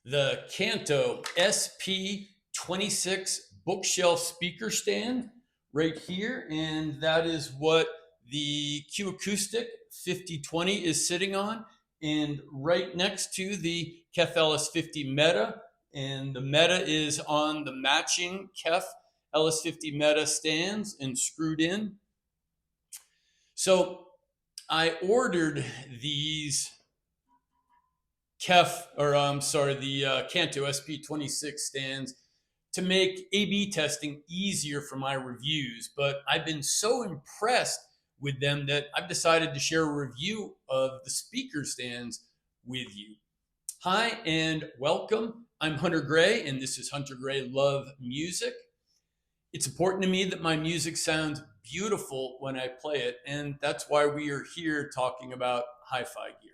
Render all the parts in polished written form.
the Kanto SP26 bookshelf speaker stand right here, and that is what the Q Acoustic 5020 is sitting on, and right next to the KEF LS50 META, and the META is on the matching KEF LS50 META stands and screwed in. So I ordered these the Kanto SP26 stands to make A/B testing easier for my reviews, but I've been so impressed with them that I've decided to share a review of the speaker stands with you. Hi and welcome. I'm Hunter Gray, and this is Hunter-Gray-LUV-Music. It's important to me that my music sounds beautiful when I play it, and that's why we are here talking about hi-fi gear.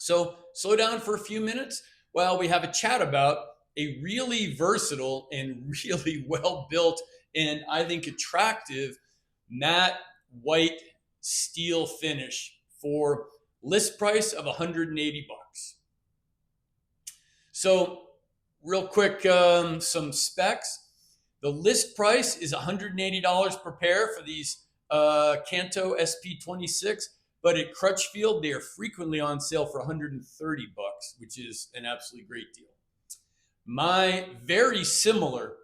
So slow down for a few minutes while we have a chat about a really versatile and really well built and I think attractive matte white steel finish for list price of 180 bucks. So real quick, some specs. The list price is $180 per pair for these Kanto SP26. But at Crutchfield, they are frequently on sale for 130 bucks, which is an absolutely great deal. My very similar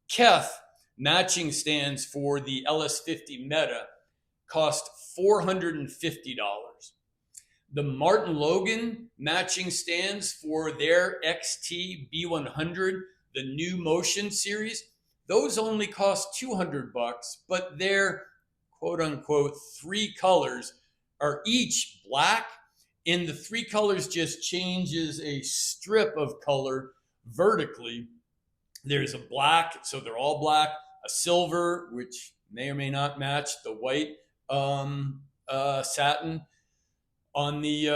KEF matching stands for the LS50 META cost $450. The Martin Logan matching stands for their XT B100, the new Motion series, those only cost 200 bucks, but their quote unquote 3 colors are each black, and the 3 colors just changes a strip of color vertically. There's a black, so they're all black, a silver, which may or may not match the white satin on the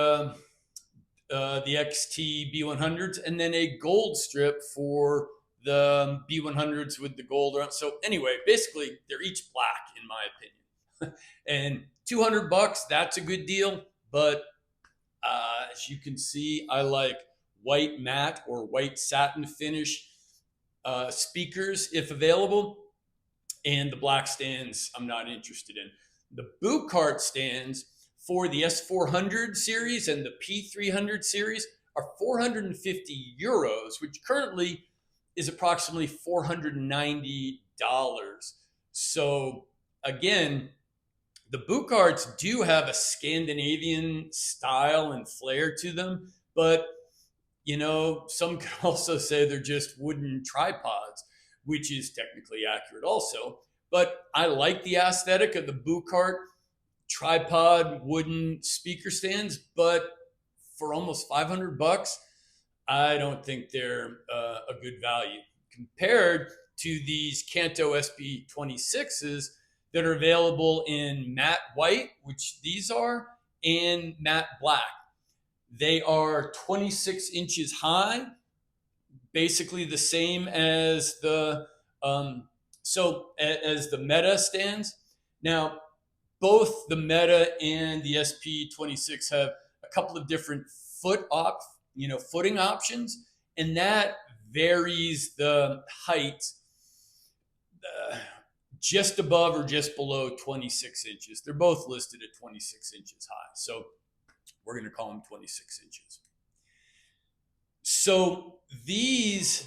XT B100s, and then a gold strip for the B100s with the gold around. So anyway, basically they're each black in my opinion. And 200 bucks, that's a good deal. But as you can see, I like white matte or white satin finish speakers if available. And the black stands, I'm not interested in. The boot cart stands for the S400 series and the P300 series are 450 euros, which currently is approximately $490. So again, the boot carts do have a Scandinavian style and flair to them, but you know, some could also say they're just wooden tripods, which is technically accurate also. But I like the aesthetic of the boot cart tripod wooden speaker stands, but for almost 500 bucks, I don't think they're a good value compared to these Kanto SP26s that are available in matte white, which these are, and matte black. They are 26 inches high, basically the same as the as the META stands. Now, both the META and the SP26 have a couple of different footing options, and that varies the height just above or just below 26 inches. They're both listed at 26 inches high, so we're going to call them 26 inches. So these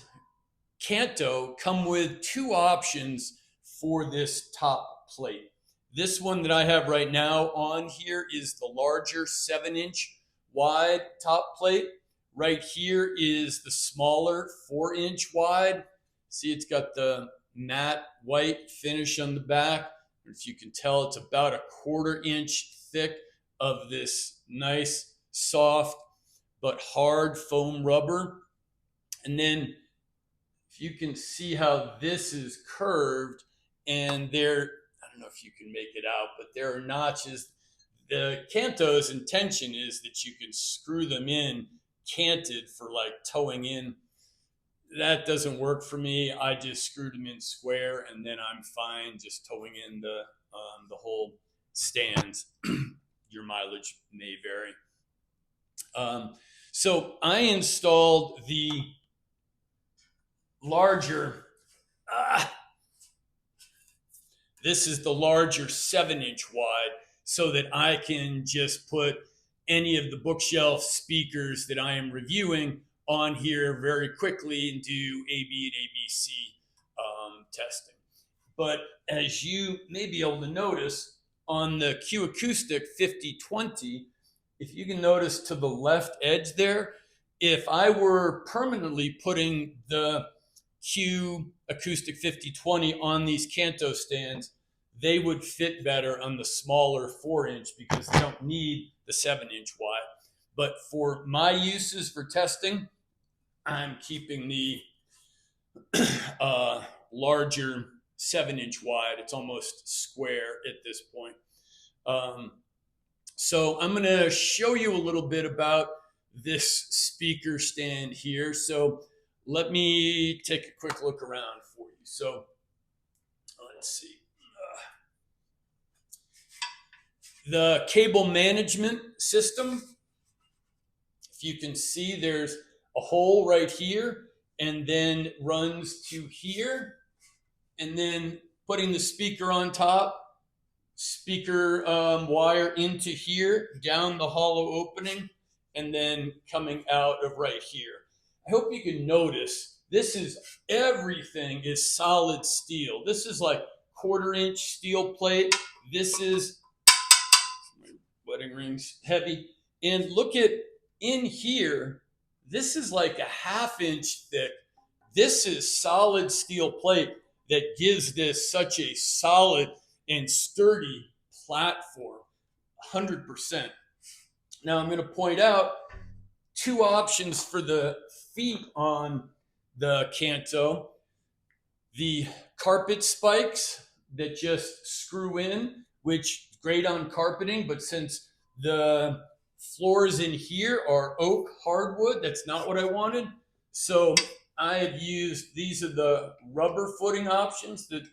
Kanto come with 2 options for this top plate. This one that I have right now on here is the larger 7-inch wide top plate. Right here is the smaller 4-inch wide. See, it's got the matte white finish on the back. If you can tell, it's about a 1/4 inch thick of this nice, soft, but hard foam rubber. And then if you can see how this is curved, and there, I don't know if you can make it out, but there are notches. The Kanto's intention is that you can screw them in canted for like towing in. That doesn't work for me. I just screwed them in square, and then I'm fine just towing in the whole stands. Your mileage may vary. So I installed the larger, this is the larger 7-inch wide, so that I can just put any of the bookshelf speakers that I am reviewing on here very quickly and do AB and ABC testing. But as you may be able to notice on the Q Acoustic 5020, if you can notice to the left edge there, if I were permanently putting the Q Acoustic 5020 on these Kanto stands, they would fit better on the smaller 4-inch because they don't need the 7-inch wide. But for my uses for testing, I'm keeping the larger 7-inch wide. It's almost square at this point. So I'm going to show you a little bit about this speaker stand here. So let me take a quick look around for you. So let's see. The cable management system, if you can see, there's a hole right here and then runs to here, and then putting the speaker on top, speaker wire into here, down the hollow opening, and then coming out of right here. I hope you can notice this is, everything is solid steel. This is like 1/4-inch steel plate. This is, my wedding rings, heavy. And look at in here, this is like a 1/2-inch thick. This is solid steel plate that gives this such a solid and sturdy platform, 100%. Now I'm going to point out 2 options for the feet on the Kanto. The carpet spikes that just screw in, which is great on carpeting, but since the floors in here are oak hardwood, that's not what I wanted. So I have used, these are the rubber footing options that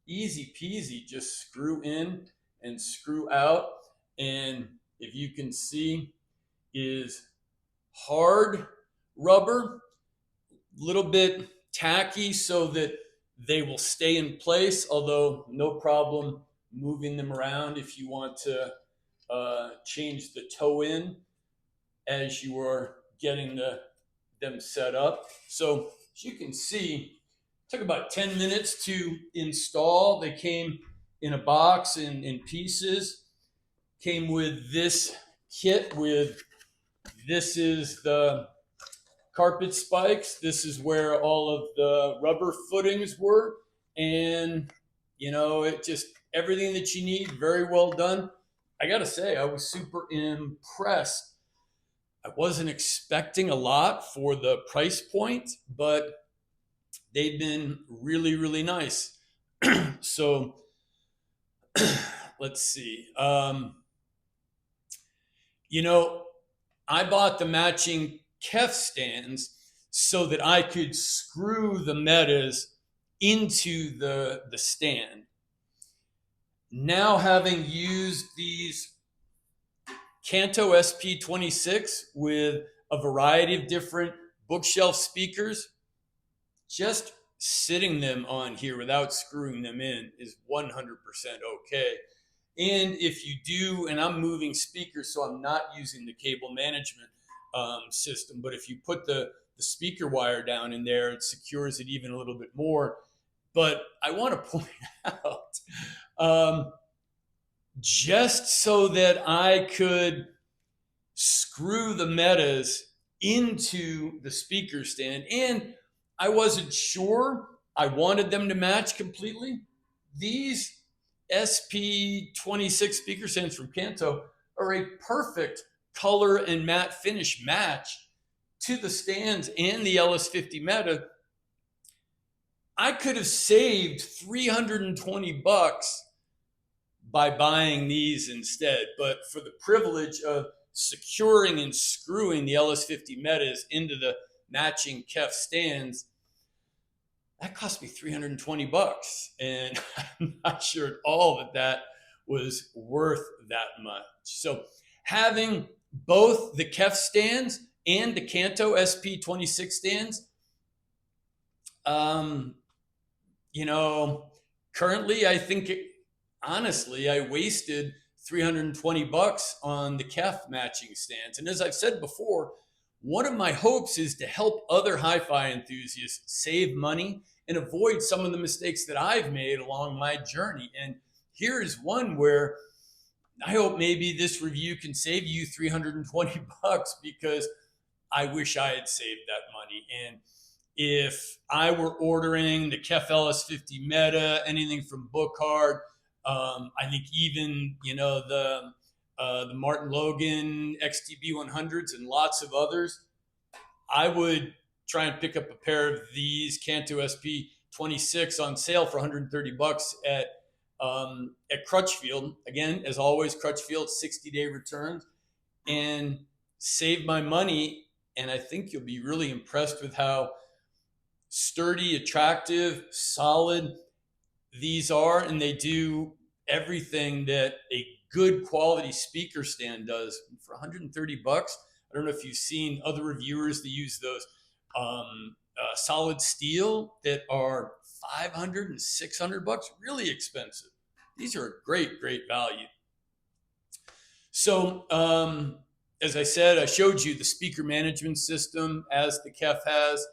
easy peasy, just screw in and screw out. And if you can see, is hard rubber, little bit tacky so that they will stay in place, although no problem moving them around if you want to change the toe in as you are getting them set up. So as you can see, it took about 10 minutes to install. They came in a box in pieces. Came with this kit with, this is the carpet spikes. This is where all of the rubber footings were. And, you know, it just, everything that you need, very well done. I got to say, I was super impressed. I wasn't expecting a lot for the price point, but they've been really, really nice. So let's see. You know, I bought the matching KEF stands so that I could screw the metas into the stand. Now, having used these Kanto SP26 with a variety of different bookshelf speakers, just sitting them on here without screwing them in is 100% okay. And if you do, and I'm moving speakers, so I'm not using the cable management system, but if you put the speaker wire down in there, it secures it even a little bit more. But I want to point out, just so that I could screw the metas into the speaker stand, and I wasn't sure I wanted them to match completely. These SP26 speaker stands from Kanto are a perfect color and matte finish match to the stands and the LS50 Meta. I could have saved $320 by buying these instead, but for the privilege of securing and screwing the LS50 Metas into the matching KEF stands, that cost me $320, and I'm not sure at all that that was worth that much. So having both the KEF stands and the Kanto SP26 stands. You know, currently I think honestly I wasted 320 bucks on the KEF matching stands. And as I've said before, one of my hopes is to help other hi-fi enthusiasts save money and avoid some of the mistakes that I've made along my journey. And here is one where I hope maybe this review can save you 320 bucks, because I wish I had saved that money. And if I were ordering the KEF LS50 META, anything from Bookhard, I think even, you know, the Martin Logan XTB 100s and lots of others, I would try and pick up a pair of these Kanto SP26 on sale for 130 bucks at Crutchfield. Again, as always, Crutchfield 60-day returns, and save my money. And I think you'll be really impressed with how sturdy, attractive, solid these are. And they do everything that a good quality speaker stand does for 130 bucks. I don't know if you've seen other reviewers that use those solid steel that are 500 and 600 bucks, really expensive. These are a great, great value. So, as I said, I showed you the speaker management system as the KEF has.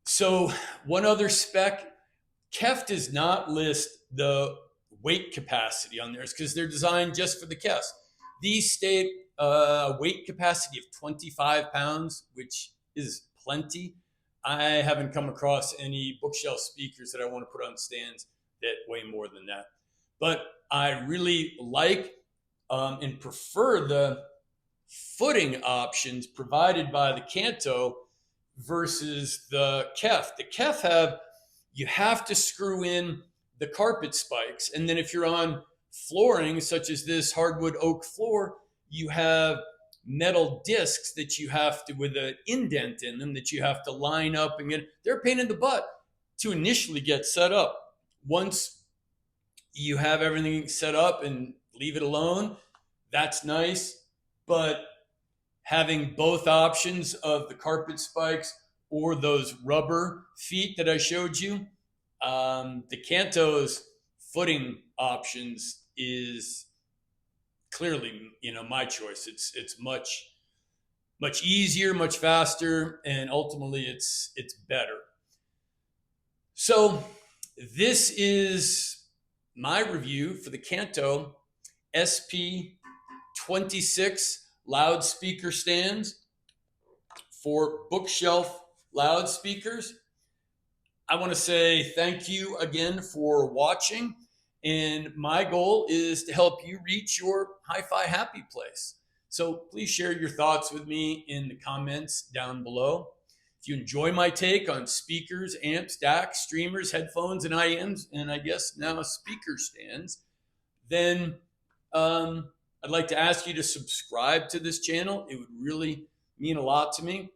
So one other spec, KEF does not list the weight capacity on theirs because they're designed just for the KEFs. These state weight capacity of 25 pounds, which is plenty. I haven't come across any bookshelf speakers that I want to put on stands that weigh more than that. But I really like and prefer the footing options provided by the Kanto versus the KEF. The KEF you have to screw in the carpet spikes. And then if you're on flooring, such as this hardwood oak floor, you have metal discs that you have to, with an indent in them, that you have to line up and get. They're a pain in the butt to initially get set up. Once you have everything set up and leave it alone, that's nice. But having both options of the carpet spikes or those rubber feet that I showed you, the Kanto's footing options is clearly, you know, my choice. It's much easier, much faster, and ultimately it's better. So this is my review for the Kanto SP26 loudspeaker stands for bookshelf loudspeakers. I want to say thank you again for watching, and my goal is to help you reach your hi-fi happy place. So please share your thoughts with me in the comments down below. If you enjoy my take on speakers, amps, DACs, streamers, headphones, and IMs, and I guess now speaker stands, then I'd like to ask you to subscribe to this channel. It would really mean a lot to me.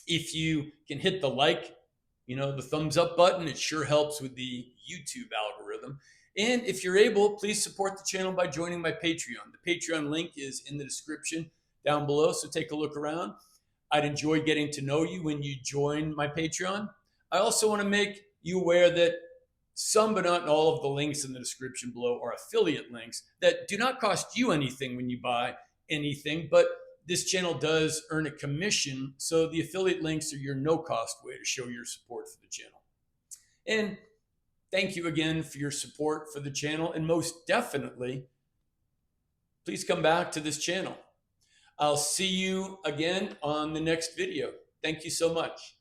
If you can hit the like, you know, the thumbs up button, it sure helps with the YouTube algorithm. And if you're able, please support the channel by joining my Patreon. The Patreon link is in the description down below, so take a look around. I'd enjoy getting to know you when you join my Patreon. I also want to make you aware that some, but not all, of the links in the description below are affiliate links that do not cost you anything when you buy anything, but this channel does earn a commission. So the affiliate links are your no-cost way to show your support for the channel. And thank you again for your support for the channel. And most definitely, please come back to this channel. I'll see you again on the next video. Thank you so much.